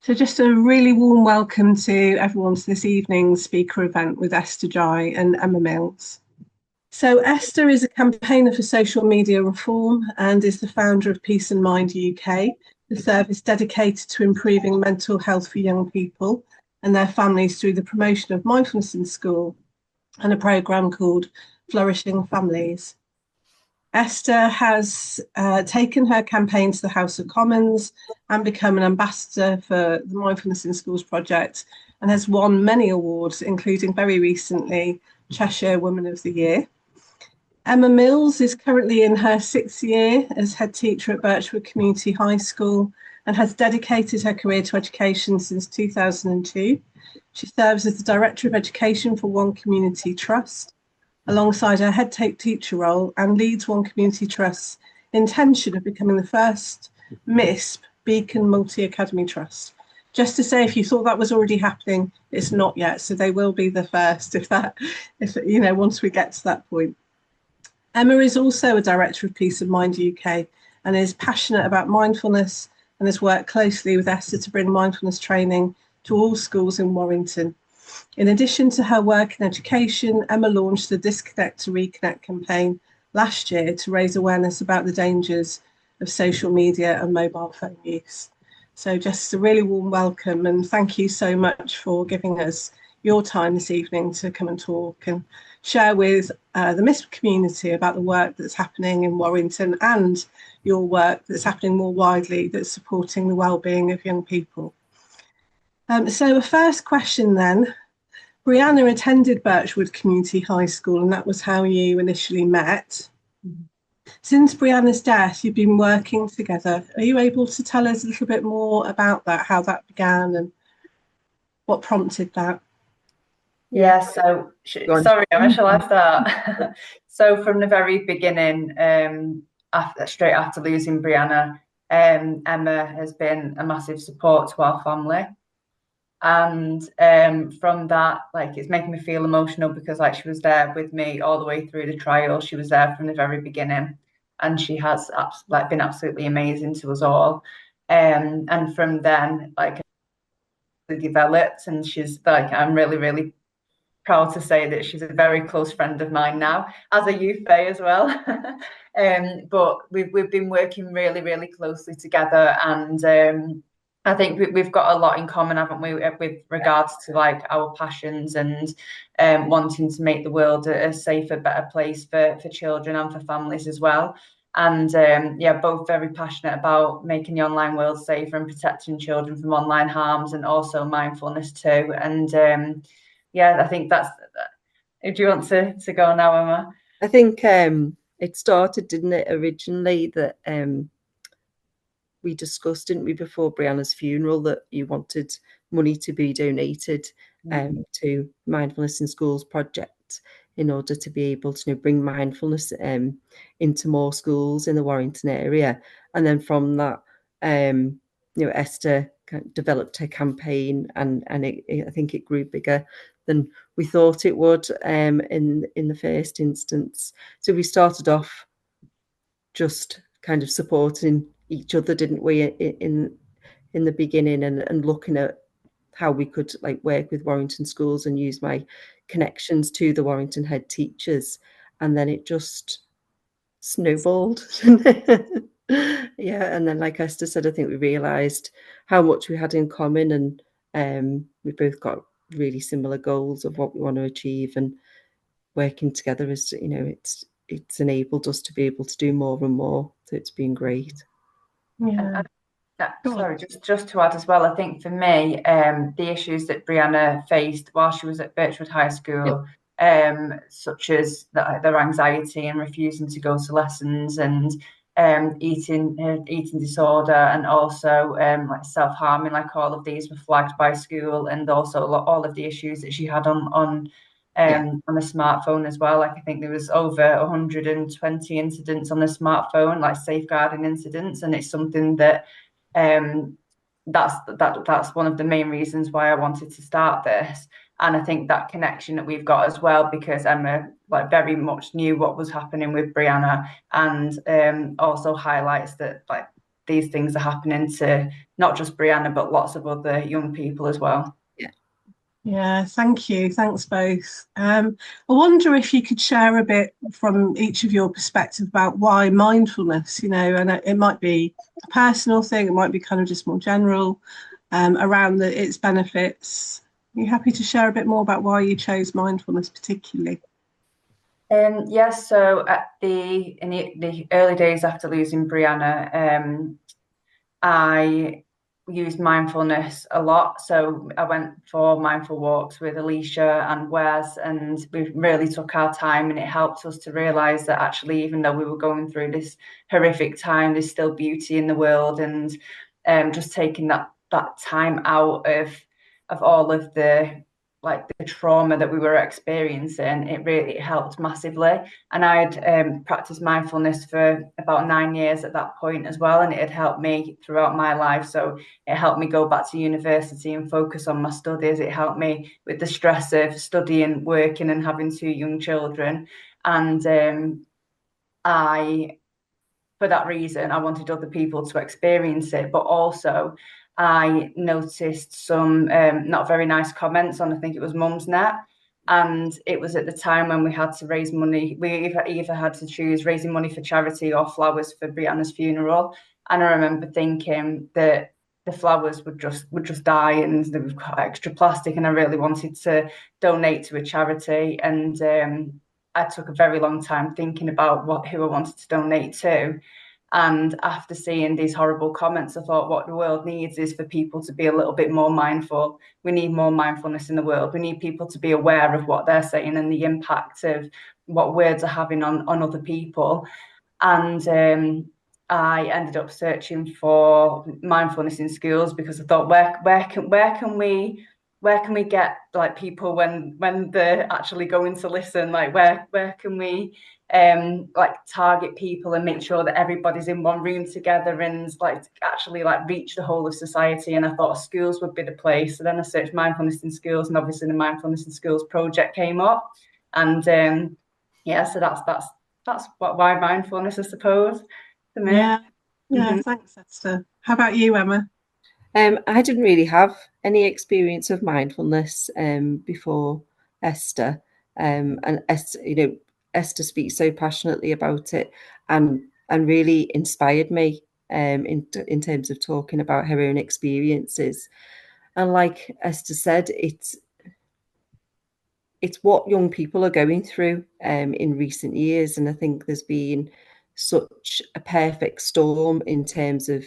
So just a really warm welcome to everyone to this evening's speaker event with Esther Ghey and Emma Mills. So Esther is a campaigner for social media reform and is the founder of Peace and Mind UK, the service dedicated to improving mental health for young people and their families through the promotion of mindfulness in school and a programme called Flourishing Families. Esther has taken her campaign to the House of Commons and become an ambassador for the Mindfulness in Schools project and has won many awards, including very recently Cheshire Woman of the Year. Emma Mills is currently in her 6th year as head teacher at Birchwood Community High School and has dedicated her career to education since 2002. She serves as the Director of Education for One Community Trust, alongside her head teacher role, and leads One Community Trust's intention of becoming the first MiSP Beacon Multi-Academy Trust. Just to say, if you thought that was already happening, it's not yet. So they will be the first once we get to that point. Emma is also a director of Peace and Mind UK and is passionate about mindfulness and has worked closely with Esther to bring mindfulness training to all schools in Warrington. In addition to her work in education, Emma launched the Disconnect to Reconnect campaign last year to raise awareness about the dangers of social media and mobile phone use. So just a really warm welcome and thank you so much for giving us your time this evening to come and talk and share with the MiSP community about the work that's happening in Warrington and your work that's happening more widely that's supporting the well-being of young people. So a first question then. Brianna attended Birchwood Community High School and that was how you initially met. Mm-hmm. Since Brianna's death, you've been working together. Are you able to tell us a little bit more about that, how that began and what prompted that? Yeah, so sorry, Emma, shall I start? So from the very beginning, straight after losing Brianna, Emma has been a massive support to our family. And from that, like, it's making me feel emotional because like she was there with me all the way through the trial. She was there from the very beginning and she has been absolutely amazing to us all. And from then, like, developed, and she's like, I'm really, really proud to say that she's a very close friend of mine now, as are you, Faiy, as well. But we've been working really, really closely together, and I think we've got a lot in common, haven't we, with regards to like our passions and wanting to make the world a safer, better place for children and for families as well. And both very passionate about making the online world safer and protecting children from online harms, and also mindfulness too. And I think that's. Do you want to go now, Emma? I think it started, didn't it, originally that we discussed, didn't we, before Brianna's funeral, that you wanted money to be donated to Mindfulness in Schools project in order to be able to bring mindfulness into more schools in the Warrington area. And then from that, Esther developed her campaign, and I think it grew bigger than we thought it would in the first instance. So we started off just kind of supporting each other, didn't we, in the beginning, and looking at how we could like work with Warrington schools and use my connections to the Warrington head teachers, and then it just snowballed. Yeah, and then like Esther said, I think we realised how much we had in common, and we both got really similar goals of what we want to achieve, and working together is, it's enabled us to be able to do more and more. So it's been great. Yeah. Sorry, just to add as well, I think for me, the issues that Brianna faced while she was at Birchwood High School, such as their anxiety and refusing to go to lessons, and eating disorder, and also like self-harming, like all of these were flagged by school, and also all of the issues that she had on a smartphone as well. Like I think there was over 120 incidents on the smartphone, like safeguarding incidents, and it's something that that's one of the main reasons why I wanted to start this. And I think that connection that we've got as well, because Emma like very much knew what was happening with Brianna, and also highlights that like these things are happening to not just Brianna, but lots of other young people as well. Yeah, thank you. Thanks both. I wonder if you could share a bit from each of your perspective about why mindfulness, and it might be a personal thing, it might be kind of just more general, around its benefits. Are you happy to share a bit more about why you chose mindfulness particularly? Yes, so in the early days after losing Brianna, I used mindfulness a lot. So I went for mindful walks with Alicia and Wes, and we really took our time, and it helped us to realise that actually, even though we were going through this horrific time, there's still beauty in the world, and just taking that time out of all of the trauma that we were experiencing, it really helped massively. And I'd practiced mindfulness for about 9 years at that point as well, and it had helped me throughout my life. So it helped me go back to university and focus on my studies. It helped me with the stress of studying, working, and having 2 young children. And for that reason, I wanted other people to experience it, but also I noticed some not very nice comments on, I think it was Mumsnet, and it was at the time when we had to raise money. We either had to choose raising money for charity or flowers for Brianna's funeral, and I remember thinking that the flowers would just die, and there was extra plastic, and I really wanted to donate to a charity, and I took a very long time thinking about who I wanted to donate to. And after seeing these horrible comments, I thought what the world needs is for people to be a little bit more mindful. We need more mindfulness in the world. We need people to be aware of what they're saying and the impact of what words are having on other people. And I ended up searching for mindfulness in schools because I thought, where can we get like people when they're actually going to listen? Like where can we like target people and make sure that everybody's in one room together and like actually like reach the whole of society? And I thought schools would be the place. So then I searched mindfulness in schools, and obviously the Mindfulness in Schools project came up. And so that's why mindfulness, I suppose, for me. Yeah, thanks, Esther. How about you, Emma? I didn't really have any experience of mindfulness before Esther, and Esther, Esther speaks so passionately about it, and really inspired me in terms of talking about her own experiences. And like Esther said, it's what young people are going through in recent years, and I think there's been such a perfect storm in terms of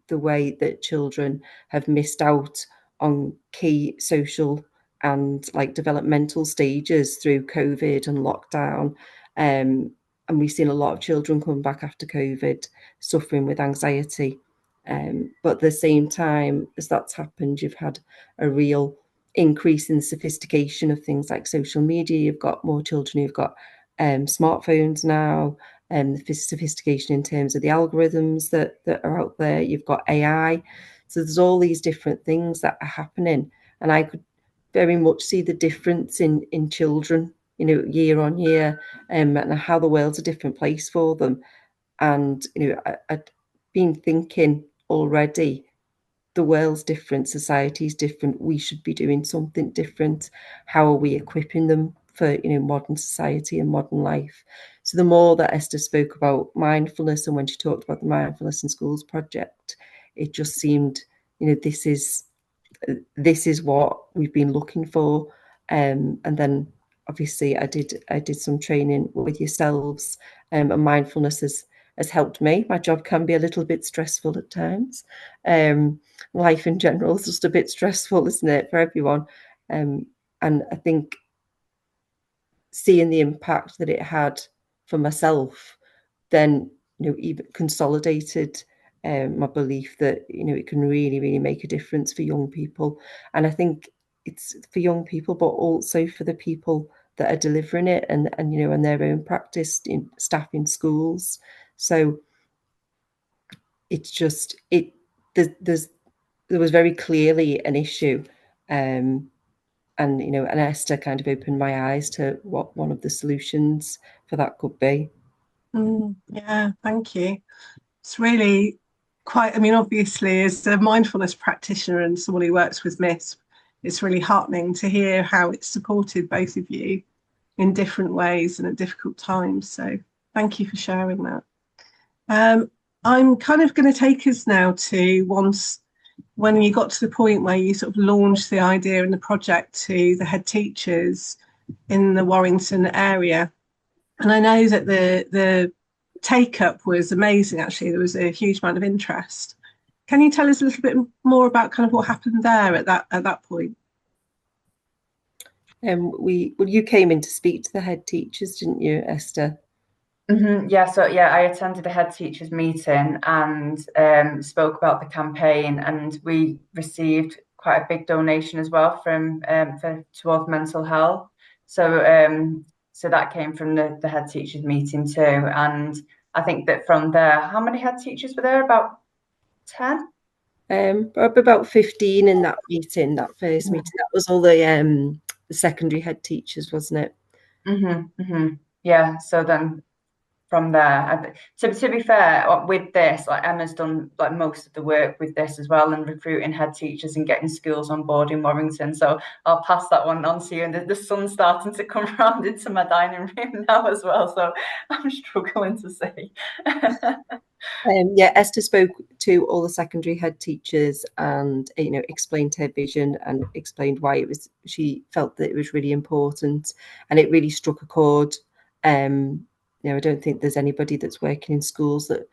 the way that children have missed out on key social and like developmental stages through COVID and lockdown. And we've seen a lot of children come back after COVID suffering with anxiety. But at the same time as that's happened, you've had a real increase in the sophistication of things like social media. You've got more children who've got smartphones now, and the sophistication in terms of the algorithms that are out there. You've got AI. So there's all these different things that are happening. And I could very much see the difference in children, year on year, and how the world's a different place for them. And, I'd been thinking already, the world's different, society's different, we should be doing something different. How are we equipping them for modern society and modern life? So the more that Esther spoke about mindfulness, and when she talked about the Mindfulness in Schools project, it just seemed this is what we've been looking for. And then obviously I did some training with yourselves, and mindfulness has helped me. My job can be a little bit stressful at times. Life in general is just a bit stressful, isn't it, for everyone? And I think seeing the impact that it had for myself, then even consolidated my belief that it can really, really make a difference for young people. And I think it's for young people, but also for the people that are delivering it, and their own practice in staff in schools. So it's just there was very clearly an issue, and and Esther kind of opened my eyes to what one of the solutions for that could be. Yeah, thank you. It's really quite, I mean, obviously, as a mindfulness practitioner and someone who works with MiSP, it's really heartening to hear how it's supported both of you in different ways and at difficult times. So thank you for sharing that. I'm kind of going to take us now to when you got to the point where you sort of launched the idea and the project to the head teachers in the Warrington area. And I know that the take up was amazing, actually. There was a huge amount of interest. Can you tell us a little bit more about kind of what happened there at that point? You came in to speak to the head teachers, didn't you, Esther? Yeah, so I attended a head teachers meeting and spoke about the campaign, and we received quite a big donation as well from towards mental health. So so that came from the head teachers meeting too, and I think that from there, how many head teachers were there? About 10? About 15 in that meeting, that first meeting. That was all the secondary head teachers, wasn't it? Yeah, so then from there, to be fair, with this, like Emma's done like most of the work with this as well, and recruiting head teachers and getting schools on board in Warrington. So I'll pass that one on to you. And the sun's starting to come round into my dining room now as well, so I'm struggling to see. Yeah, Esther spoke to all the secondary head teachers and explained her vision and explained why she felt that it was really important, and it really struck a chord. I don't think there's anybody that's working in schools that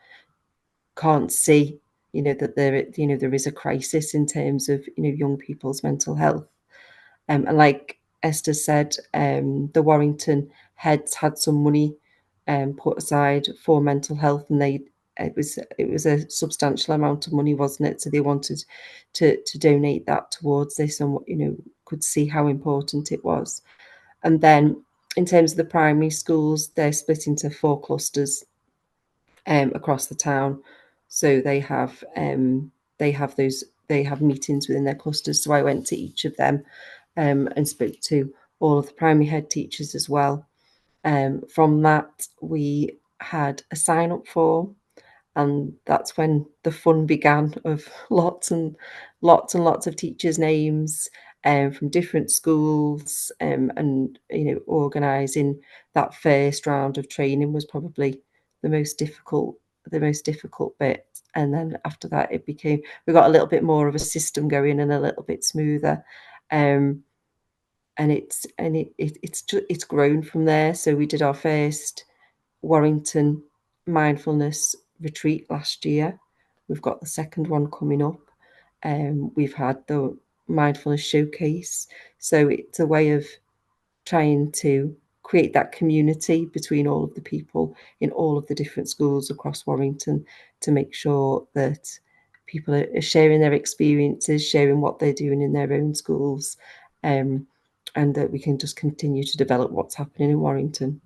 can't see that there is a crisis in terms of young people's mental health. And like Esther said, the Warrington heads had some money put aside for mental health, and it was a substantial amount of money, wasn't it? So they wanted to donate that towards this, and could see how important it was. And then in terms of the primary schools, they're split into 4 clusters across the town. So they have meetings within their clusters. So I went to each of them and spoke to all of the primary head teachers as well. From that, we had a sign-up form, and that's when the fun began of lots and lots of teachers' names from different schools, and organising that first round of training was probably the most difficult bit. And then after that, we got a little bit more of a system going and a little bit smoother. And it's grown from there. So we did our first Warrington mindfulness retreat last year. We've got the second one coming up. We've had the mindfulness showcase. So it's a way of trying to create that community between all of the people in all of the different schools across Warrington, to make sure that people are sharing their experiences, sharing what they're doing in their own schools, and that we can just continue to develop what's happening in Warrington.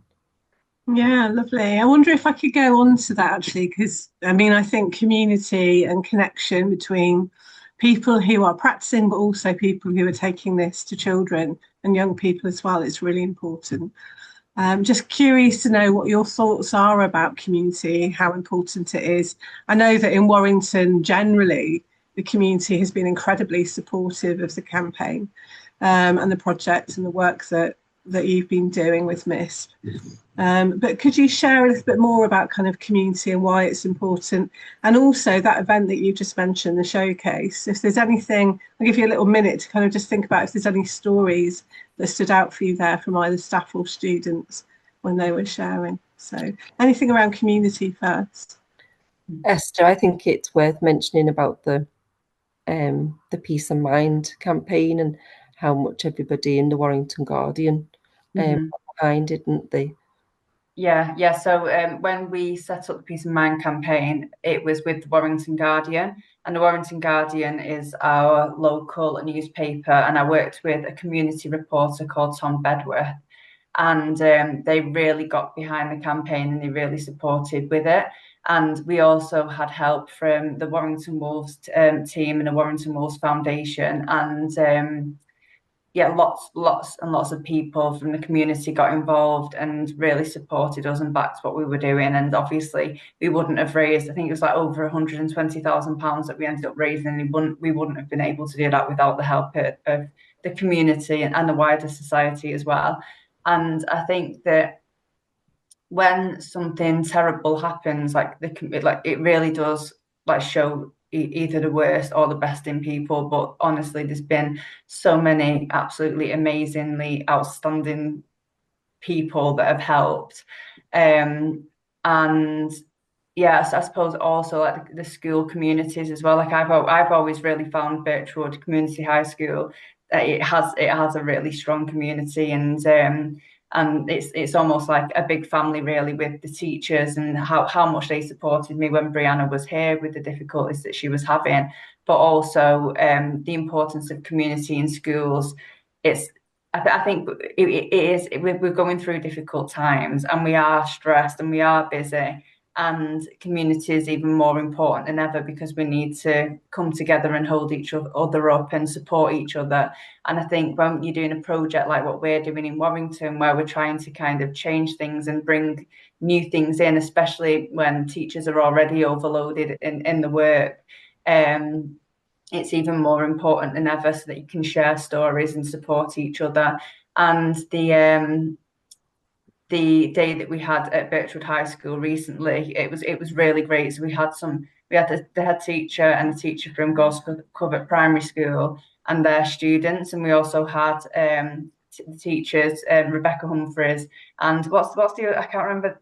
Yeah, lovely. I wonder if I could go on to that, actually, because I mean, I think community and connection between people who are practicing, but also people who are taking this to children and young people as well, is really important. Just curious to know what your thoughts are about community, how important it is. I know that in Warrington, generally, the community has been incredibly supportive of the campaign and the project and the work that you've been doing with MiSP. But could you share a little bit more about kind of community and why it's important? And also that event that you just mentioned, the showcase, if there's anything, I'll give you a little minute to kind of just think about if there's any stories that stood out for you there from either staff or students when they were sharing. So anything around community first? Esther, I think it's worth mentioning about the Peace and Mind campaign and how much everybody in the Warrington Guardian behind, didn't they? Yeah. So when we set up the Peace and Mind campaign, it was with the Warrington Guardian, and the Warrington Guardian is our local newspaper, and I worked with a community reporter called Tom Bedworth, and they really got behind the campaign and they really supported with it. And we also had help from the Warrington Wolves team and the Warrington Wolves Foundation, and yeah, lots and lots of people from the community got involved and really supported us and backed what we were doing. And obviously we wouldn't have raised, I think it was like over £120,000 that we ended up raising, and we wouldn't have been able to do that without the help of the community and the wider society as well. And I think that when something terrible happens, like it really does like show either the worst or the best in people. But honestly, there's been so many absolutely amazingly outstanding people that have helped. And yes, I suppose also like the school communities as well. Like I've always really found Birchwood Community High School, it has a really strong community, and it's almost like a big family really, with the teachers and how much they supported me when Brianna was here with the difficulties that she was having, but also the importance of community in schools. I think we're going through difficult times, and we are stressed and we are busy. And community is even more important than ever, because we need to come together and hold each other up and support each other. And I think when you're doing a project like what we're doing in Warrington, where we're trying to kind of change things and bring new things in, especially when teachers are already overloaded in the work, it's even more important than ever, so that you can share stories and support each other. And the day that we had at Birchwood High School recently, it was really great. So we had the head teacher and the teacher from Covert Primary School and their students, and we also had the teachers, Rebecca Humphreys and what's the, I can't remember,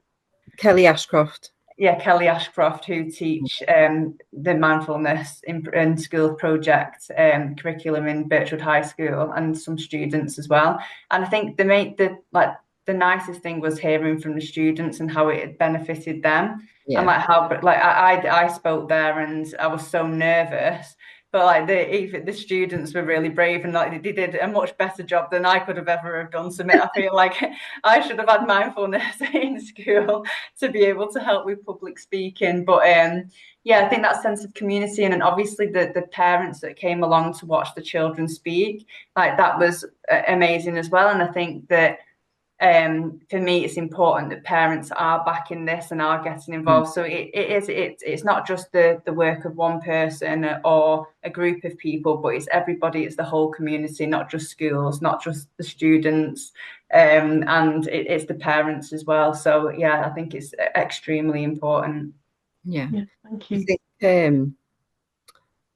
Kelly Ashcroft. Yeah, Kelly Ashcroft, who teach the Mindfulness in School project curriculum in Birchwood High School, and some students as well. And I think the nicest thing was hearing from the students and how it had benefited them. Yeah. And like how I spoke there and I was so nervous, but even the students were really brave, and like they did a much better job than I could have ever have done. So I feel like I should have had mindfulness in school to be able to help with public speaking. But yeah, I think that sense of community, and then obviously the parents that came along to watch the children speak, like that was amazing as well. And I think that for me, it's important that parents are backing this and are getting involved. So it's not just the work of one person or a group of people, but it's everybody. It's the whole community, not just schools, not just the students, and it's the parents as well. So yeah, I think it's extremely important. Yeah, thank you. I think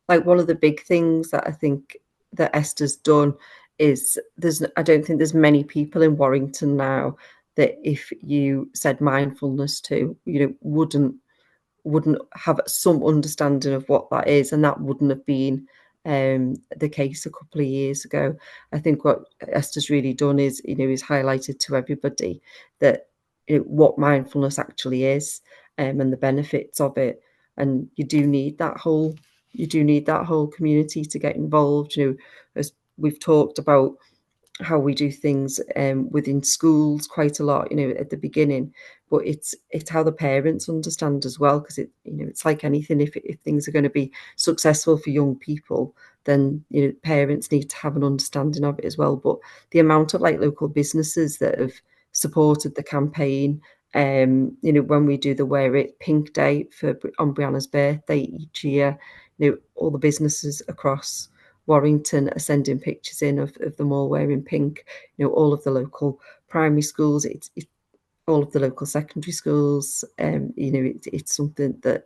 like one of the big things that I think that Esther's done is I don't think there's many people in Warrington now that if you said mindfulness to, wouldn't have some understanding of what that is, and that wouldn't have been the case a couple of years ago. I think what Esther's really done is highlighted to everybody that what mindfulness actually is, and the benefits of it. And you do need that whole community to get involved. As we've talked about how we do things within schools quite a lot, at the beginning, but it's how the parents understand as well, because it's like anything. If things are going to be successful for young people, then parents need to have an understanding of it as well. But the amount of local businesses that have supported the campaign, when we do the Wear It Pink Day on Brianna's birthday each year, all the businesses across Warrington are sending pictures in of them all wearing pink. All of the local primary schools, it's all of the local secondary schools. It's something that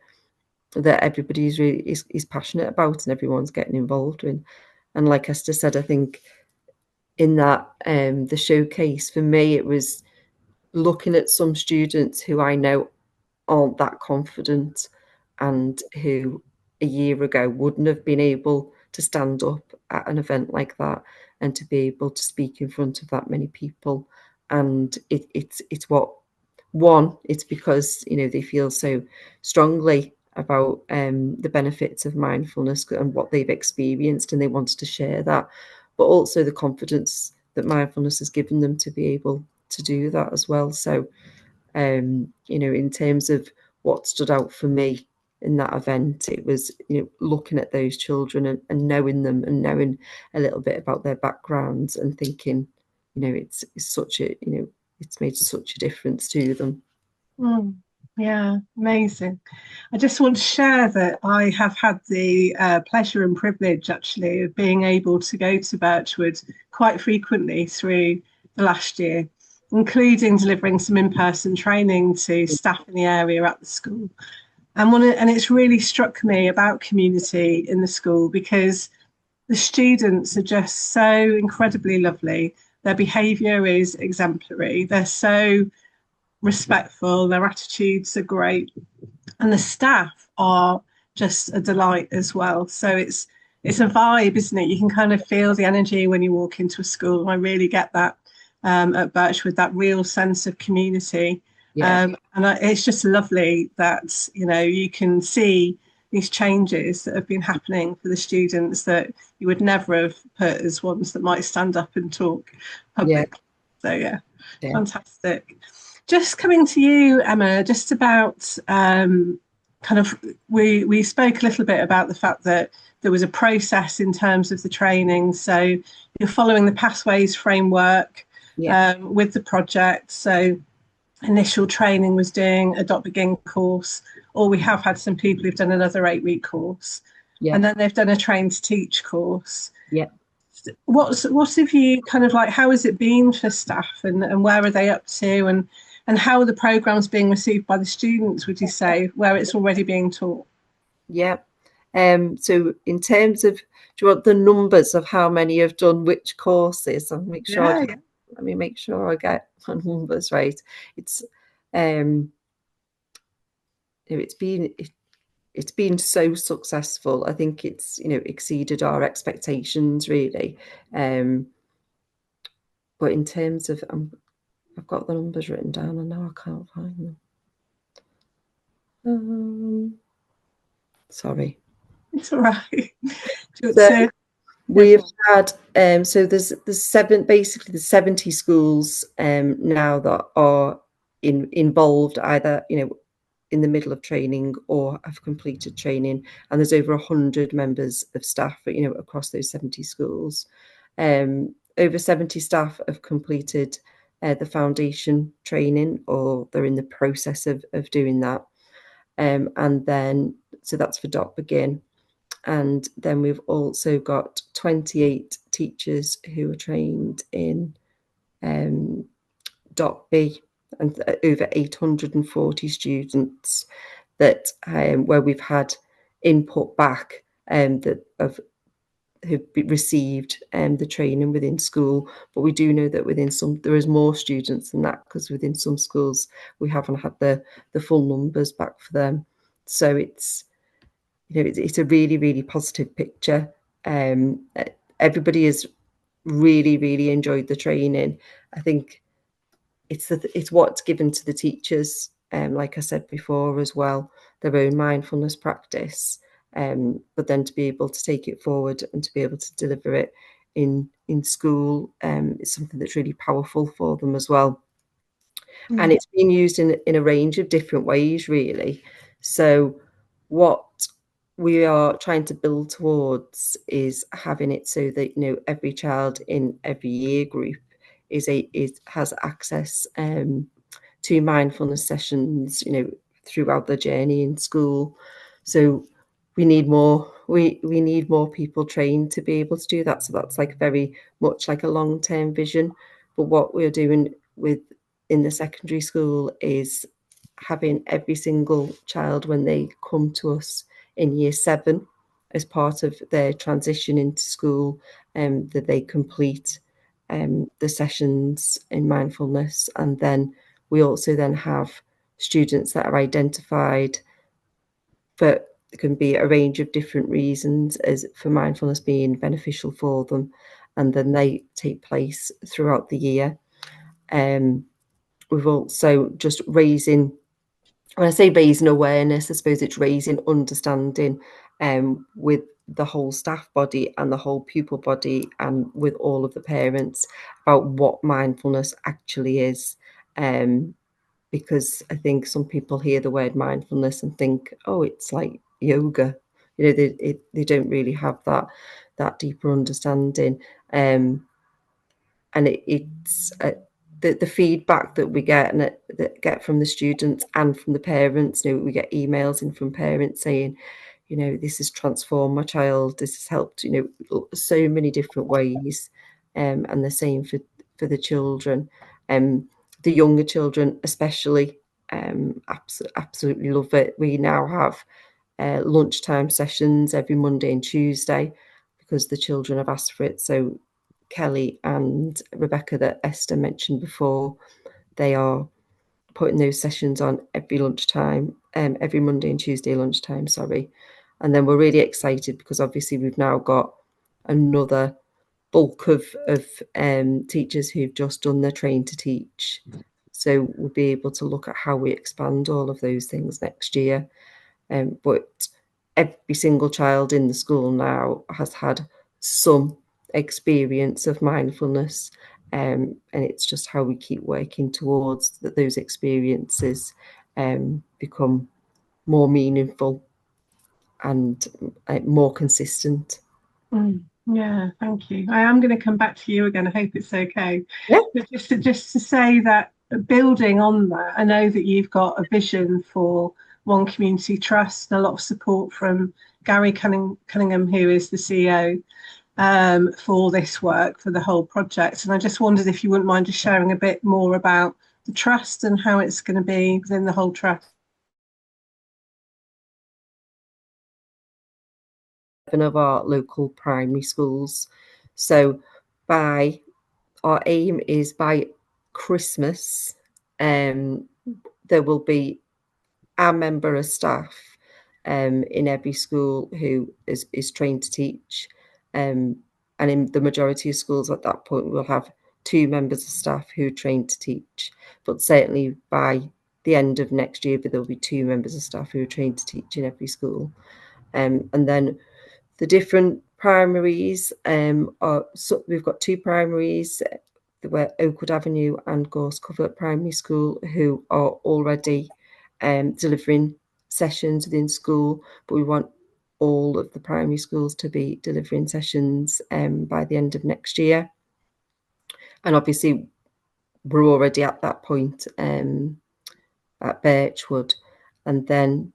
everybody is passionate about, and everyone's getting involved in. And like Esther said, I think in that the showcase for me, it was looking at some students who I know aren't that confident, and who a year ago wouldn't have been able to stand up at an event like that and to be able to speak in front of that many people. And it's because they feel so strongly about the benefits of mindfulness and what they've experienced, and they wanted to share that, but also the confidence that mindfulness has given them to be able to do that as well. So in terms of what stood out for me in that event. It was, you know, looking at those children and knowing them and knowing a little bit about their backgrounds and thinking, you know, it's such a, you know, it's made such a difference to them. Yeah, amazing. I just want to share that I have had the pleasure and privilege actually of being able to go to Birchwood quite frequently through the last year, including delivering some in-person training to staff in the area at the school. And it's really struck me about community in the school, because the students are just so incredibly lovely. Their behaviour is exemplary. They're so respectful, their attitudes are great, and the staff are just a delight as well. So it's a vibe, isn't it? You can kind of feel the energy when you walk into a school. I really get that at Birchwood, that real sense of community. It's just lovely that, you know, you can see these changes that have been happening for the students that you would never have put as ones that might stand up and talk publicly. So fantastic. Just coming to you, Emma, just about we spoke a little bit about the fact that there was a process in terms of the training. So you're following the Pathways framework with the project. So initial training was doing a .begin course, or we have had some people who've done another 8-week course, and then they've done a train to teach course. What have you kind of like, how has it been for staff, and where are they up to, and how are the programs being received by the students, would you say, where it's already being taught? So in terms of, do you want the numbers of how many have done which courses? I'll make sure let me make sure I get my numbers right. It's it's been so successful. I think it's, you know, exceeded our expectations really. But in terms of, I've got the numbers written down and now I can't find them. Sorry. It's all right. So we've had so there's 70 schools now that are involved, either, you know, in the middle of training or have completed training, and there's over 100 members of staff, you know, across those 70 schools. Over 70 staff have completed the foundation training, or they're in the process of doing that. And then, so that's for .begin. And then we've also got 28 teachers who are trained in .b, and over 840 students that where we've had input back that who've received the training within school. But we do know that within some, there is more students than that, because within some schools we haven't had the full numbers back for them. So it's, you know, it's a really, really positive picture. Everybody has really enjoyed the training. I think it's what's given to the teachers, like I said before as well, their own mindfulness practice, but then to be able to take it forward and to be able to deliver it in school is something that's really powerful for them as well. And it's been used in a range of different ways really. So what we are trying to build towards is having it so that, you know, every child in every year group has access to mindfulness sessions, you know, throughout the journey in school. So we need more people trained to be able to do that. So that's like very much like a long-term vision. But what we're doing in the secondary school is having every single child, when they come to us in year 7 as part of their transition into school, that they complete the sessions in mindfulness. And then we also then have students that are identified, but it can be a range of different reasons as for mindfulness being beneficial for them, and then they take place throughout the year. We've also just raising, when I say raising awareness, I suppose it's raising understanding with the whole staff body and the whole pupil body, and with all of the parents, about what mindfulness actually is. because I think some people hear the word mindfulness and think, oh, it's like yoga. You know, they don't really have that deeper understanding. And it's the feedback that we get and that get from the students and from the parents. You know, we get emails in from parents saying, you know, this has transformed my child. This has helped, you know, so many different ways. And the same for the children. The younger children especially absolutely love it. We now have lunchtime sessions every Monday and Tuesday because the children have asked for it. So Kelly and Rebecca that Esther mentioned before, they are putting those sessions on every lunchtime, every Monday and Tuesday lunchtime, sorry. And then we're really excited because obviously we've now got another bulk of teachers who've just done their train to teach. So we'll be able to look at how we expand all of those things next year. But every single child in the school now has had some experience of mindfulness, and it's just how we keep working towards that those experiences become more meaningful and more consistent. Yeah, thank you. I am going to come back to you again. I hope it's okay. Yeah. But just to say that building on that, I know that you've got a vision for One Community Trust and a lot of support from Gary Cunningham, who is the CEO, for this work, for the whole project. And I just wondered if you wouldn't mind just sharing a bit more about the trust and how it's going to be within the whole trust. Of our local primary schools. So our aim is by Christmas, there will be a member of staff in every school who is trained to teach. And in the majority of schools at that point, we'll have 2 members of staff who are trained to teach. But certainly by the end of next year, there will be 2 members of staff who are trained to teach in every school. And then the different primaries so we've got 2 primaries, where Oakwood Avenue and Gorse Covert Primary School, who are already delivering sessions within school, but we want all of the primary schools to be delivering sessions by the end of next year. And obviously we're already at that point at Birchwood, and then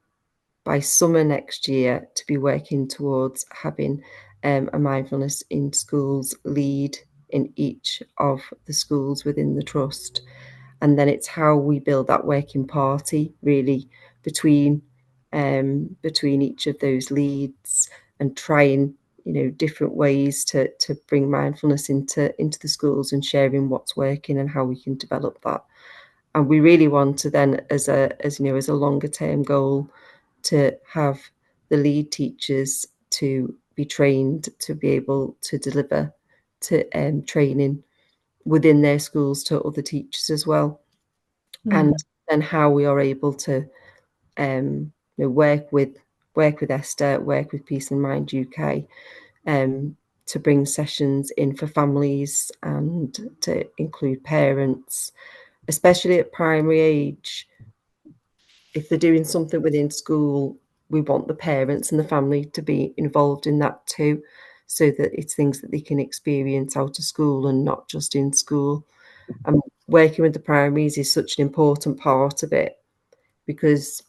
by summer next year to be working towards having a mindfulness in schools lead in each of the schools within the trust. And then it's how we build that working party really between each of those leads, and trying, you know, different ways to bring mindfulness into the schools and sharing what's working and how we can develop that. And we really want to then, as a longer term goal, to have the lead teachers to be trained to be able to deliver to training within their schools to other teachers as well. And then how we are able to work with Esther, work with Peace and Mind UK, to bring sessions in for families and to include parents, especially at primary age. If they're doing something within school, we want the parents and the family to be involved in that too, so that it's things that they can experience out of school and not just in school. And working with the primaries is such an important part of it, because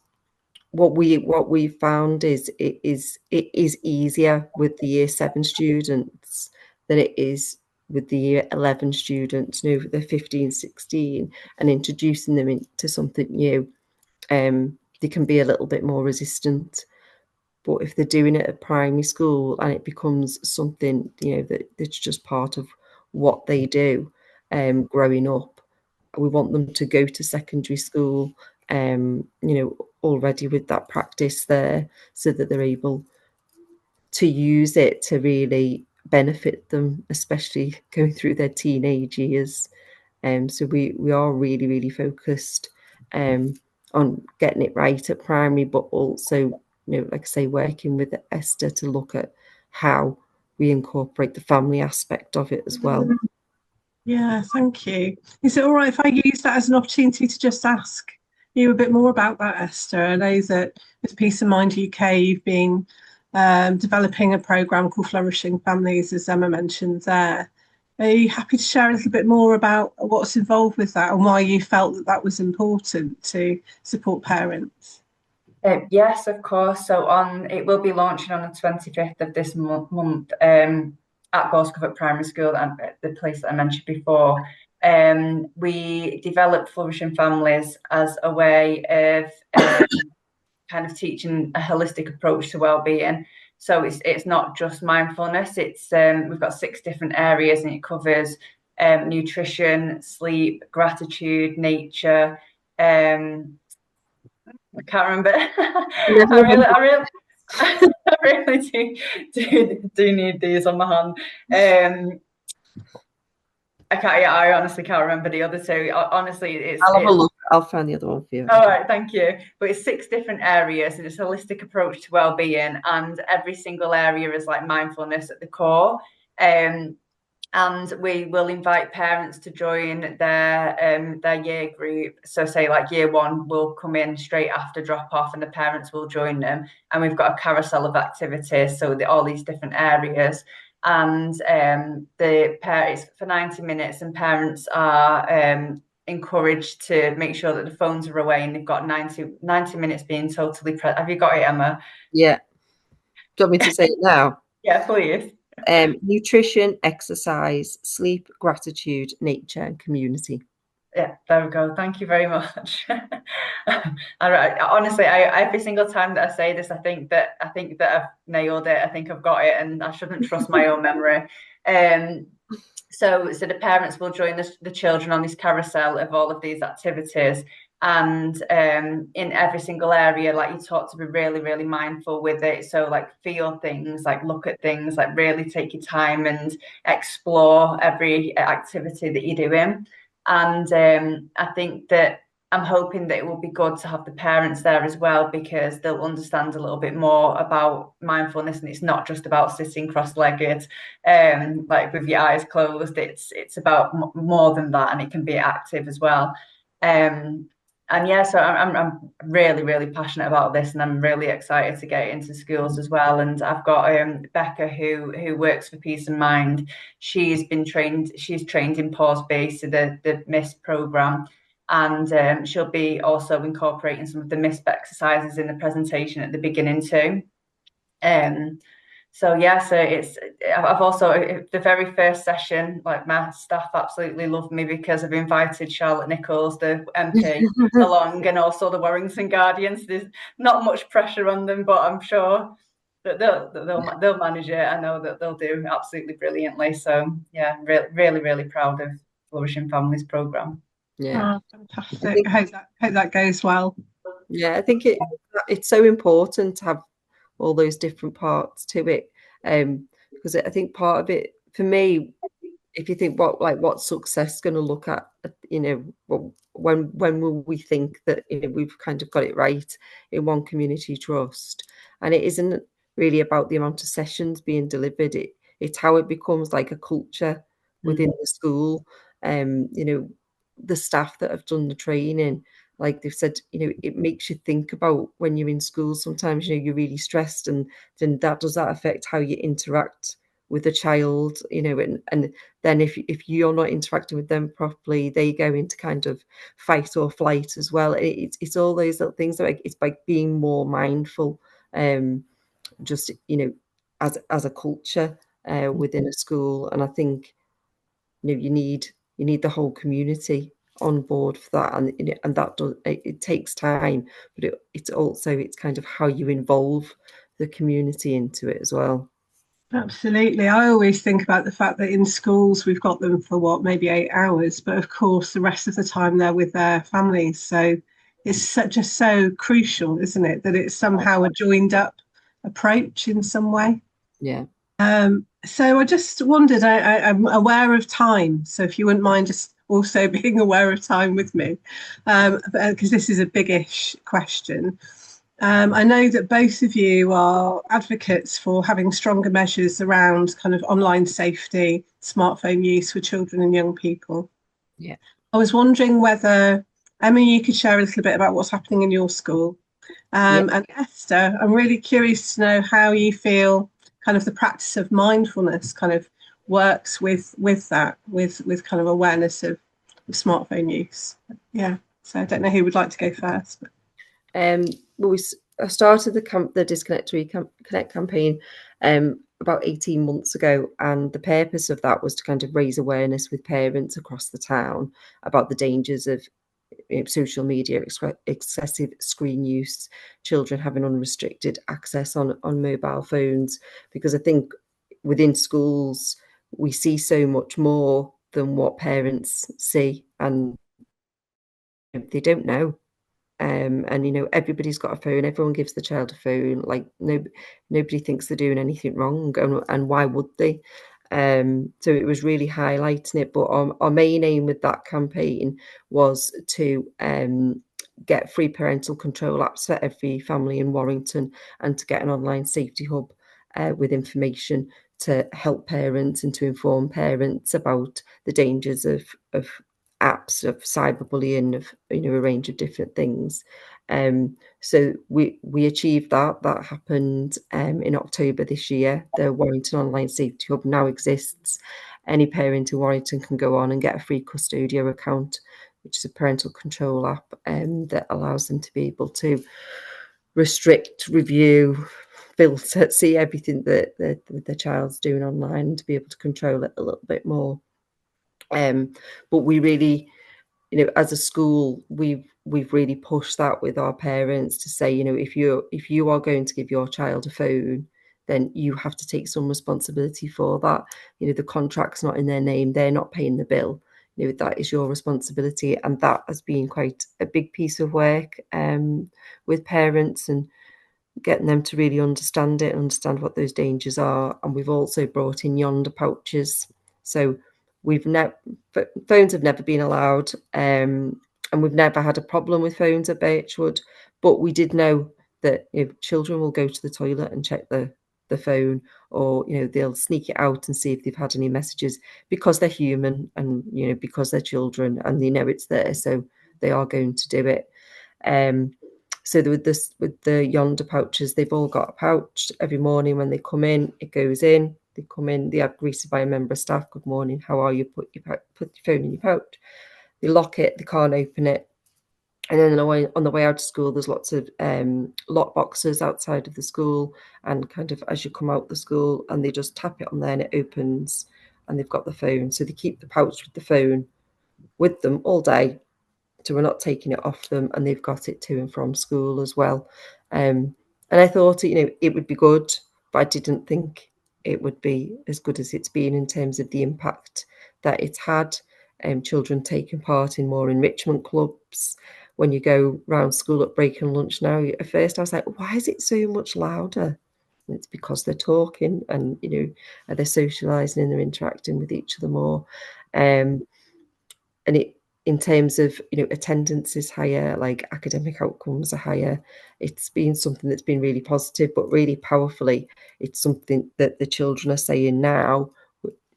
what we found is it is easier with the year 7 students than it is with the year 11 students, you know, the 15, 16, and introducing them into something new. They can be a little bit more resistant. But if they're doing it at primary school and it becomes something, you know, that's just part of what they do growing up, we want them to go to secondary school, you know, already with that practice there, so that they're able to use it to really benefit them, especially going through their teenage years. So we are really, really focused on getting it right at primary, but also, you know, like I say, working with Esther to look at how we incorporate the family aspect of it as well. Yeah, thank you. Is it all right if I use that as an opportunity to just ask you a bit more about that, Esther? I know that with Peace of Mind UK, you've been developing a programme called Flourishing Families, as Emma mentioned there. Are you happy to share a little bit more about what's involved with that and why you felt that that was important to support parents? Yes, of course. So it will be launching on the 25th of this month at Boscovert Primary School, the place that I mentioned before. We developed Flourishing Families as a way of kind of teaching a holistic approach to well-being. So it's not just mindfulness. It's we've got 6 different areas, and it covers nutrition, sleep, gratitude, nature. I can't remember. I really do need these on my hand. I honestly can't remember the other 2. Honestly, I'll have a look. I'll find the other one for you. All right, thank you. But it's 6 different areas, and it's a holistic approach to well-being, and every single area is like mindfulness at the core. And we will invite parents to join their year group. So say like year 1 will come in straight after drop off, and the parents will join them. And we've got a carousel of activities, so all these different areas. And the parents for 90 minutes, and parents are encouraged to make sure that the phones are away, and they've got 90 minutes being totally present. Have you got it, Emma? Yeah. Do you want me to say it now? Yeah, please. Nutrition, exercise, sleep, gratitude, nature, and community. Yeah, there we go. Thank you very much. Honestly, every single time that I say this, I think that I've nailed it. I think I've got it, and I shouldn't trust my own memory. So the parents will join the children on this carousel of all of these activities. And in every single area, like you talked, to be really, really mindful with it. So like feel things, like look at things, like really take your time and explore every activity that you're doing. And I think that I'm hoping that it will be good to have the parents there as well, because they'll understand a little bit more about mindfulness, and it's not just about sitting cross-legged, like with your eyes closed. It's about more than that, and it can be active as well. And yeah, so I'm really, really passionate about this, and I'm really excited to get into schools as well. And I've got Becca who works for Peace of Mind. She's trained in pause-based, the MiSP program, and she'll be also incorporating some of the MiSP exercises in the presentation at the beginning too. So yeah, so I've also, the very first session, like my staff absolutely loved me, because I've invited Charlotte Nichols, the MP, along, and also the Warrington Guardians. There's not much pressure on them, but I'm sure that they'll manage it. I know that they'll do absolutely brilliantly. So yeah, really, really proud of Flourishing Families programme. Yeah, fantastic. I hope that goes well. Yeah, I think it's so important to have all those different parts to it, because I think part of it for me, if you think what success is going to look at, when will we think that we've kind of got it right in one community trust? And it isn't really about the amount of sessions being delivered. It's how it becomes like a culture within the school. The staff that have done the training, like they've said, it makes you think about when you're in school. Sometimes, you're really stressed, and then does that affect how you interact with a child, and then if you're not interacting with them properly, they go into kind of fight or flight as well. It's all those little things. It's by being more mindful, just, as a culture within a school. And I think, you need the whole community on board for that, and that it takes time, but it's kind of how you involve the community into it as well. Absolutely. I always think about the fact that in schools we've got them for maybe 8 hours, but of course the rest of the time they're with their families. So it's just so crucial, isn't it, that it's somehow a joined up approach in some way. Yeah. So I just wondered, I'm aware of time, so if you wouldn't mind just also being aware of time with me, because this is a big-ish question. I know that both of you are advocates for having stronger measures around kind of online safety, smartphone use for children and young people. Yeah. I was wondering whether, Emma, you could share a little bit about what's happening in your school. And Esther, I'm really curious to know how you feel kind of the practice of mindfulness kind of works with that, with kind of awareness of smartphone use. Yeah. So I don't know who would like to go first. But... Well, I started the Disconnect to Reconnect campaign about 18 months ago, and the purpose of that was to kind of raise awareness with parents across the town about the dangers of social media, excessive screen use, children having unrestricted access on mobile phones, because I think within schools we see so much more than what parents see, and they don't know. And you know, everybody's got a phone, everyone gives the child a phone, like nobody thinks they're doing anything wrong, and why would they? So it was really highlighting it, but our main aim with that campaign was to get free parental control apps for every family in Warrington, and to get an online safety hub with information to help parents and to inform parents about the dangers of apps, of cyberbullying, of a range of different things. So we achieved that. That happened in October this year. The Warrington Online Safety Hub now exists. Any parent in Warrington can go on and get a free Custodio account, which is a parental control app that allows them to be able to restrict, review, filter, see everything that the child's doing online, and to be able to control it a little bit more. But we really, as a school, we've really pushed that with our parents to say, if you are going to give your child a phone, then you have to take some responsibility for that. The contract's not in their name, they're not paying the bill. That is your responsibility, and that has been quite a big piece of work with parents, and getting them to really understand it, understand what those dangers are. And we've also brought in yonder pouches. So phones have never been allowed, and we've never had a problem with phones at Birchwood, but we did know that children will go to the toilet and check the phone, or they'll sneak it out and see if they've had any messages, because they're human, and because they're children and they know it's there, so they are going to do it. So with the yonder pouches, they've all got a pouch. Every morning when they come in, it goes in. They come in, they are greeted by a member of staff. Good morning, how are you? Put your phone in your pouch. They lock it, they can't open it. And then on the way out of school, there's lots of lock boxes outside of the school, and kind of as you come out the school, and they just tap it on there and it opens, and they've got the phone. So they keep the pouch with the phone with them all day, so we're not taking it off them, and they've got it to and from school as well. And I thought, it would be good, but I didn't think it would be as good as it's been in terms of the impact that it's had. Children taking part in more enrichment clubs. When you go round school at break and lunch now, at first I was like, why is it so much louder? And it's because they're talking, and they're socialising and they're interacting with each other more. And it, in terms of attendance is higher, like academic outcomes are higher. It's been something that's been really positive, but really powerfully, it's something that the children are saying now.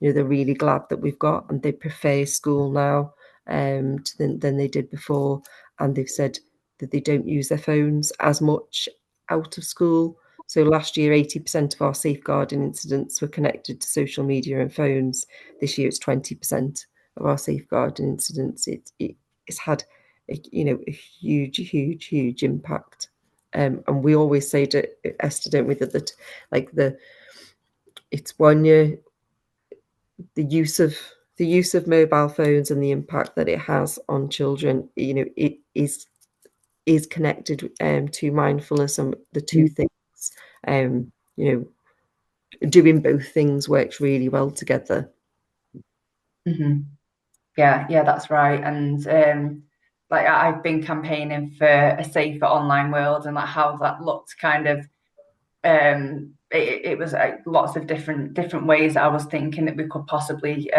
They're really glad that we've got, and they prefer school now than they did before. And they've said that they don't use their phones as much out of school. So last year, 80% of our safeguarding incidents were connected to social media and phones. This year, it's 20% of our safeguarding incidents. It's had a huge impact. And we always say to Esther, don't we, that it's 1 year, the use of mobile phones and the impact that it has on children, it is connected to mindfulness, and the two things, doing both things works really well together. Mm-hmm. Yeah, that's right. And like I've been campaigning for a safer online world, and like how that looked kind of it was lots of different ways that I was thinking that we could possibly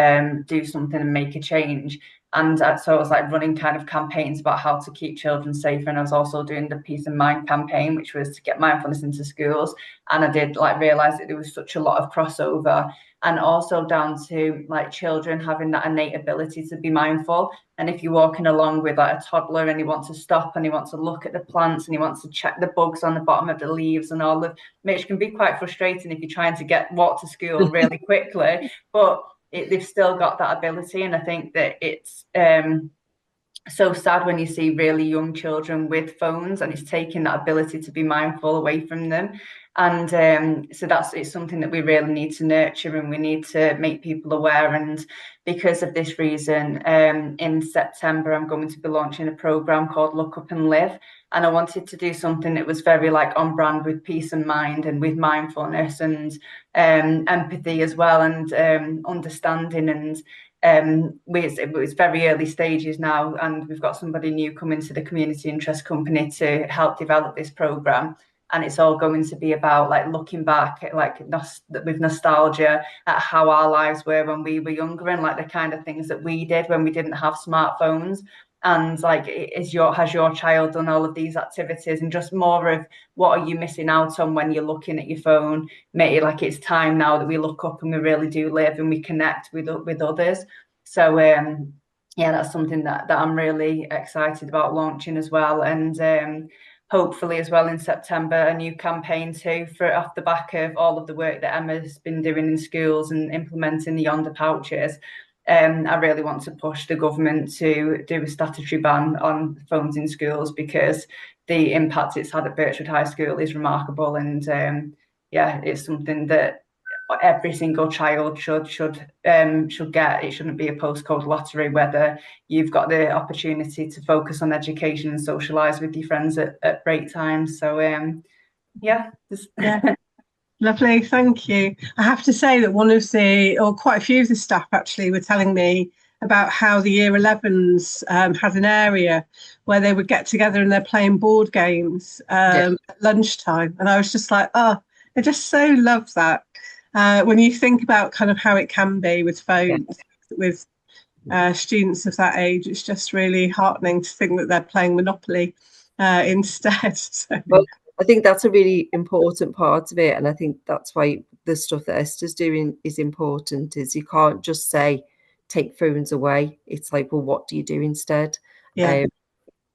do something and make a change. And so I was like running kind of campaigns about how to keep children safer. And I was also doing the Peace and Mind campaign, which was to get mindfulness into schools. And I did like realize that there was such a lot of crossover, and also down to like children having that innate ability to be mindful. And if you're walking along with like a toddler and he wants to stop and he wants to look at the plants and he wants to check the bugs on the bottom of the leaves and all of, which can be quite frustrating if you're trying to walk to school really quickly, but they've still got that ability. And I think that it's so sad when you see really young children with phones, and it's taking that ability to be mindful away from them. And so it's something that we really need to nurture, and we need to make people aware. And because of this reason, in September, I'm going to be launching a program called Look Up and Live. And I wanted to do something that was very like on brand with peace and mind and with mindfulness and empathy as well, and understanding. And it was very early stages now, and we've got somebody new coming to the community interest company to help develop this program. And it's all going to be about like looking back at like with nostalgia at how our lives were when we were younger, and like the kind of things that we did when we didn't have smartphones. And like, has your child done all of these activities? And just more of what are you missing out on when you're looking at your phone? Maybe like it's time now that we look up and we really do live and we connect with others. So yeah, that's something that I'm really excited about launching as well. And hopefully as well in September, a new campaign too, for off the back of all of the work that Emma's been doing in schools and implementing the Yonder pouches. I really want to push the government to do a statutory ban on phones in schools, because the impact it's had at Birchwood High School is remarkable. And yeah, it's something that every single child should get. It shouldn't be a postcode lottery, whether you've got the opportunity to focus on education and socialise with your friends at break times. So yeah. Lovely, thank you. I have to say that quite a few of the staff actually were telling me about how the Year 11s had an area where they would get together and they're playing board games at lunchtime. And I was just like, oh, I just so love that. When you think about kind of how it can be with phones, with students of that age, it's just really heartening to think that they're playing Monopoly instead. So. Well, I think that's a really important part of it, and I think that's why the stuff that Esther's doing is important. Is you can't just say take phones away. It's like, well, what do you do instead? You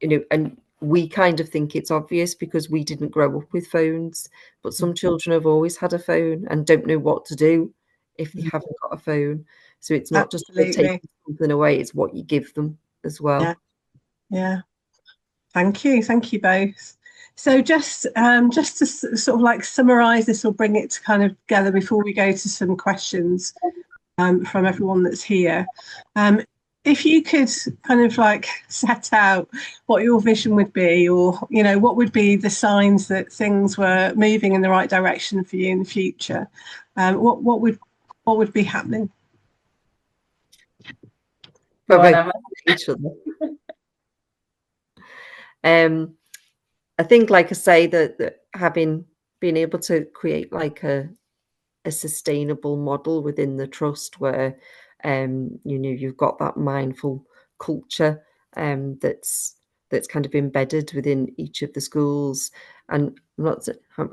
know, and we kind of think it's obvious because we didn't grow up with phones, but some children have always had a phone and don't know what to do if they haven't got a phone. So it's not just taking something away; it's what you give them as well. Yeah. Thank you both. So just to sort of like summarise this or bring it to kind of together before we go to some questions from everyone that's here. If you could kind of like set out what your vision would be, or, you know, what would be the signs that things were moving in the right direction for you in the future, what would be happening? Each other. I think, like I say, that been able to create like a sustainable model within the trust where you know, you've got that mindful culture that's kind of embedded within each of the schools. And I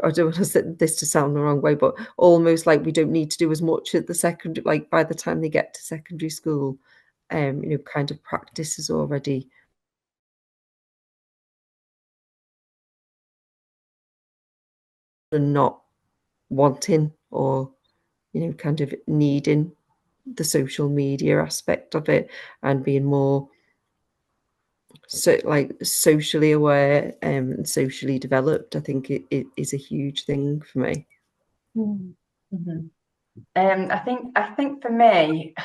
don't want to say this to sound the wrong way, but almost like we don't need to do as much at the secondary, like by the time they get to secondary school, you know, kind of practice is already and not wanting or, you know, kind of needing the social media aspect of it, and being more like socially aware and socially developed. I think it is a huge thing for me. Mm-hmm. I think for me,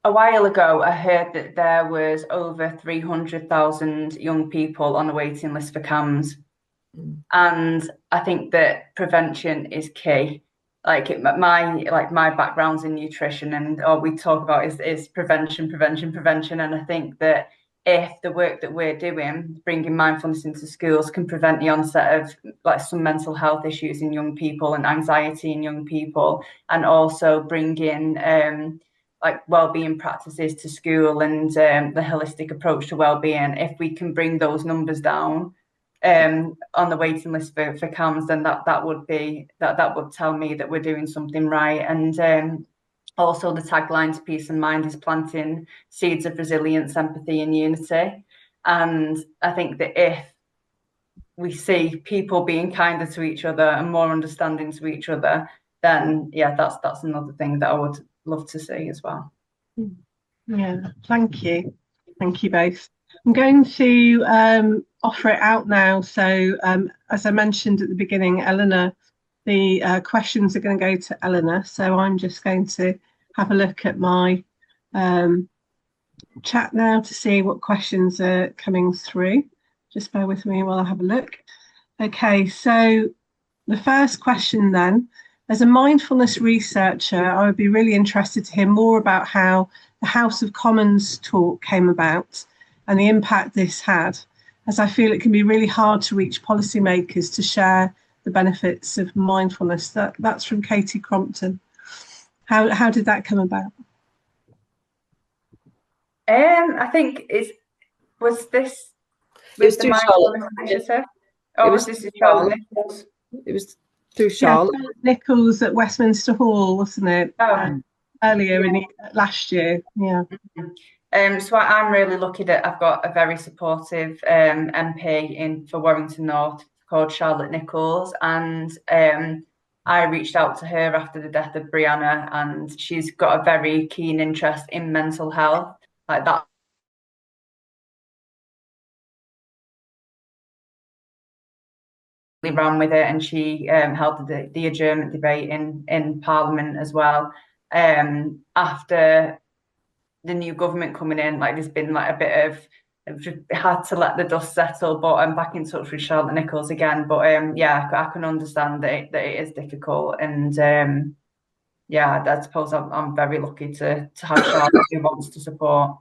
a while ago, I heard that there was over 300,000 young people on the waiting list for CAMHS. And I think that prevention is key. Like my background's in nutrition, and all we talk about is prevention. And I think that if the work that we're doing, bringing mindfulness into schools, can prevent the onset of like some mental health issues in young people and anxiety in young people, and also bring in like wellbeing practices to school and the holistic approach to wellbeing. If we can bring those numbers down on the waiting list for CAMHS, then that would tell me that we're doing something right. And also the tagline to Peace and Mind is planting seeds of resilience, empathy and unity. And I think that if we see people being kinder to each other and more understanding to each other, then yeah, that's another thing that I would love to see as well. Yeah, thank you both. I'm going to offer it out now. So as I mentioned at the beginning, Eleanor, the questions are going to go to Eleanor. So I'm just going to have a look at my chat now to see what questions are coming through. Just bear with me while I have a look. Okay, so the first question then, as a mindfulness researcher, I would be really interested to hear more about how the House of Commons talk came about and the impact this had, as I feel it can be really hard to reach policymakers to share the benefits of mindfulness. That's from Katie Crompton. How did that come about? I think this with the mindfulness initiative. Oh, was this Charlotte Nichols? It was through Charlotte. Yeah, Nichols at Westminster Hall, wasn't it? Oh. Earlier in last year. Yeah. So I'm really lucky that I've got a very supportive MP for Warrington North called Charlotte Nichols, and I reached out to her after the death of Brianna, and she's got a very keen interest in mental health, like that. Ran with it, and she held the adjournment debate in Parliament as well. After the new government coming in, like there's been like a bit of had to let the dust settle, but I'm back in touch with Charlotte Nichols again. But yeah, I can understand that it is difficult, and yeah, I suppose I'm very lucky to have Charlotte who wants to support.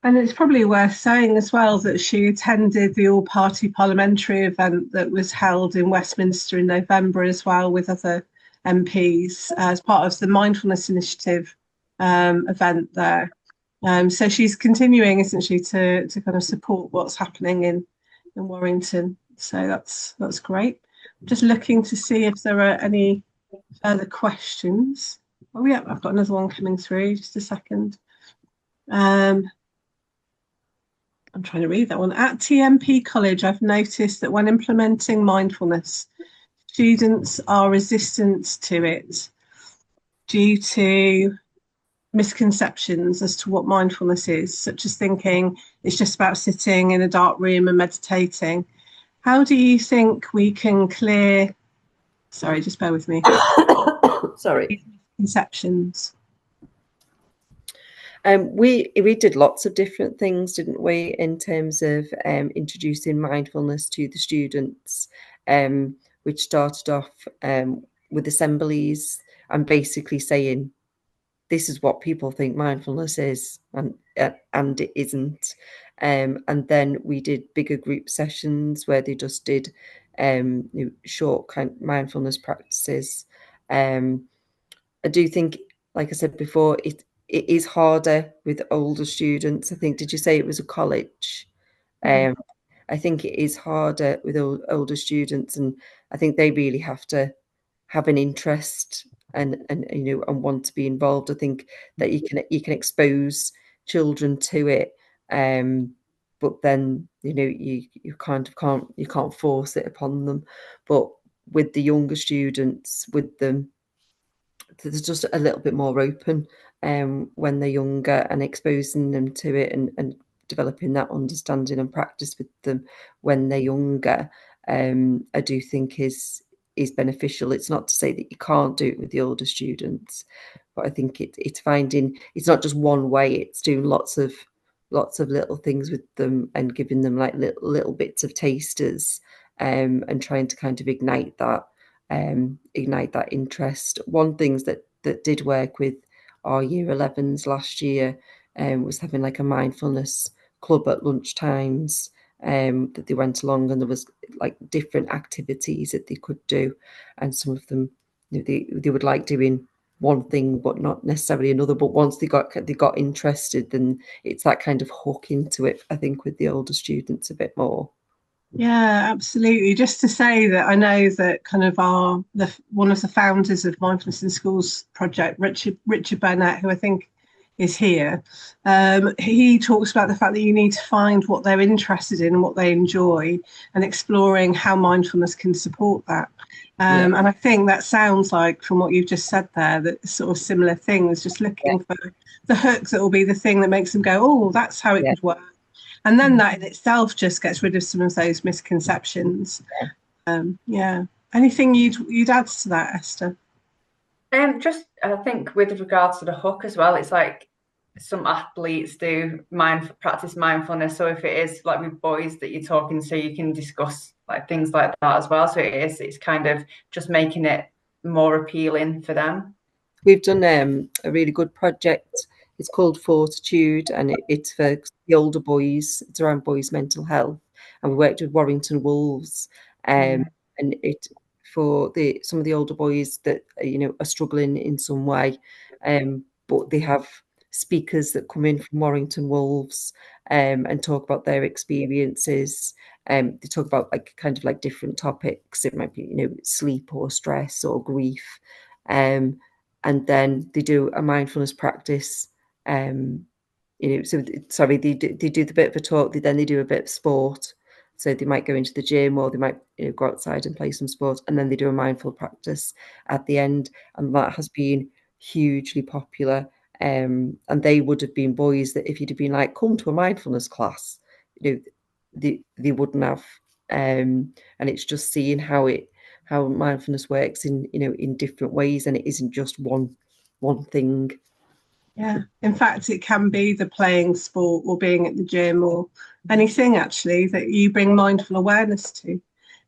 And it's probably worth saying as well that she attended the all-party parliamentary event that was held in Westminster in November as well with other MPs as part of the Mindfulness Initiative event there. So she's continuing, isn't she, to kind of support what's happening in Warrington. So that's great. Just looking to see if there are any further questions. Oh yeah, I've got another one coming through. Just a second. I'm trying to read that one. At TMP College, I've noticed that when implementing mindfulness, students are resistant to it due to misconceptions as to what mindfulness is, such as thinking it's just about sitting in a dark room and meditating. How do you think we can clear, sorry, just bear with me. Sorry. Misconceptions. We did lots of different things, didn't we, in terms of introducing mindfulness to the students, which started off with assemblies and basically saying, this is what people think mindfulness is, and it isn't. And then we did bigger group sessions where they just did short kind of mindfulness practices. I do think, like I said before, it is harder with older students. I think, did you say it was a college? I think it is harder with older students, and I think they really have to have an interest and and want to be involved. I think that you can expose children to it, but then you kind of can't force it upon them. But with the younger students, with them, there's just a little bit more open when they're younger, and exposing them to it and developing that understanding and practice with them when they're younger, I do think is beneficial. It's not to say that you can't do it with the older students, but I think it's finding, it's not just one way, it's doing lots of little things with them and giving them like little bits of tasters, and trying to kind of ignite that interest. One things that did work with our year 11s last year was having like a mindfulness club at lunchtimes, that they went along, and there was like different activities that they could do, and some of them, you know, they would like doing one thing but not necessarily another, but once they got interested, then it's that kind of hook into it, I think, with the older students a bit more. Yeah, absolutely. Just to say that I know that kind of one of the founders of Mindfulness in Schools project, Richard Burnett, who I think is here, he talks about the fact that you need to find what they're interested in and what they enjoy, and exploring how mindfulness can support that. And I think that sounds like, from what you've just said there, that sort of similar things, just looking for the hook that will be the thing that makes them go, oh, that's how it could work. And then that in itself just gets rid of some of those misconceptions. Anything you'd add to that, Esther? Just, I think with regards to the hook as well, it's like some athletes do practice mindfulness. So if it is like with boys that you're talking to, you can discuss like things like that as well. So it's kind of just making it more appealing for them. We've done a really good project. It's called Fortitude, and it's for the older boys. It's around boys' mental health, and we worked with Warrington Wolves, and it for some of the older boys that, you know, are struggling in some way, but they have speakers that come in from Warrington Wolves, and talk about their experiences. They talk about like kind of like different topics. It might be, you know, sleep or stress or grief, and then they do a mindfulness practice. You know, so sorry, they do the bit of a talk. Then they do a bit of sport. So they might go into the gym, or they might, you know, go outside and play some sport, and then they do a mindful practice at the end, and that has been hugely popular. And they would have been boys that if you'd have been like, come to a mindfulness class, you know, they wouldn't have. And it's just seeing how mindfulness works in, you know, in different ways, and it isn't just one thing. Yeah, in fact, it can be the playing sport or being at the gym or anything actually that you bring mindful awareness to.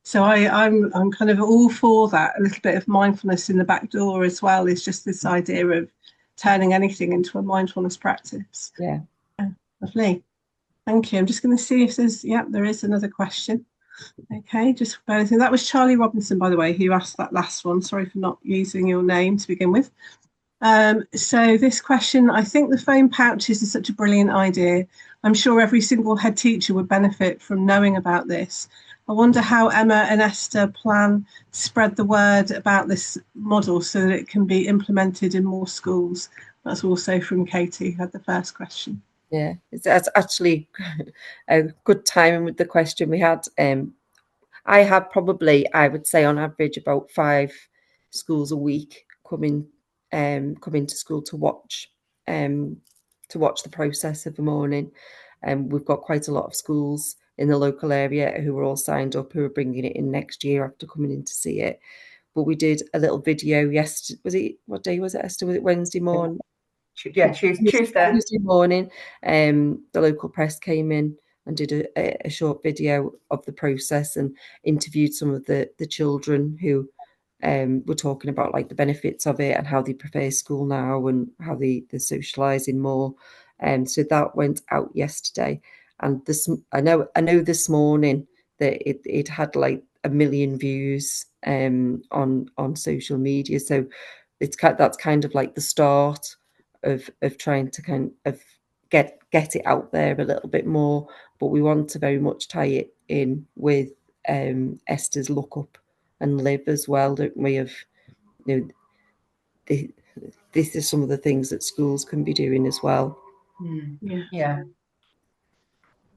So I'm kind of all for that. A little bit of mindfulness in the back door as well is just this idea of turning anything into a mindfulness practice. Yeah, lovely. Thank you. I'm just going to see if there is another question. Okay, just bear with me. That was Charlie Robinson, by the way, who asked that last one. Sorry for not using your name to begin with. So this question, I think the phone pouches is such a brilliant idea. I'm sure every single head teacher would benefit from knowing about this. I wonder how Emma and Esther plan to spread the word about this model so that it can be implemented in more schools. That's also from Katie, who had the first question. Yeah, it's actually a good timing with the question we had. I have probably, I would say on average, about 5 schools a week come into school to watch the process of the morning. And we've got quite a lot of schools in the local area who are all signed up, who are bringing it in next year after coming in to see it. But we did a little video yesterday. What day was it, Esther? Was it Wednesday morning? Yeah, Tuesday morning. The local press came in and did a short video of the process and interviewed some of the children who were talking about like the benefits of it and how they prefer school now and how they're socialising more. So that went out yesterday, and I know this morning that it had like 1 million views on social media. So that's kind of like the start of trying to kind of get it out there a little bit more. But we want to very much tie it in with Esther's look up and live as well, don't we? Of, you know, this is some of the things that schools can be doing as well. Yeah.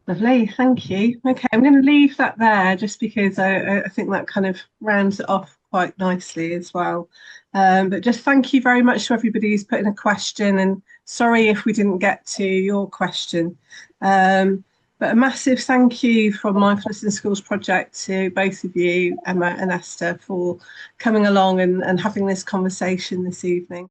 Lovely, thank you. Okay, I'm going to leave that there just because I think that kind of rounds it off quite nicely as well. But just thank you very much to everybody who's put in a question, and sorry if we didn't get to your question. But a massive thank you from Mindfulness in Schools project to both of you, Emma and Esther, for coming along and having this conversation this evening.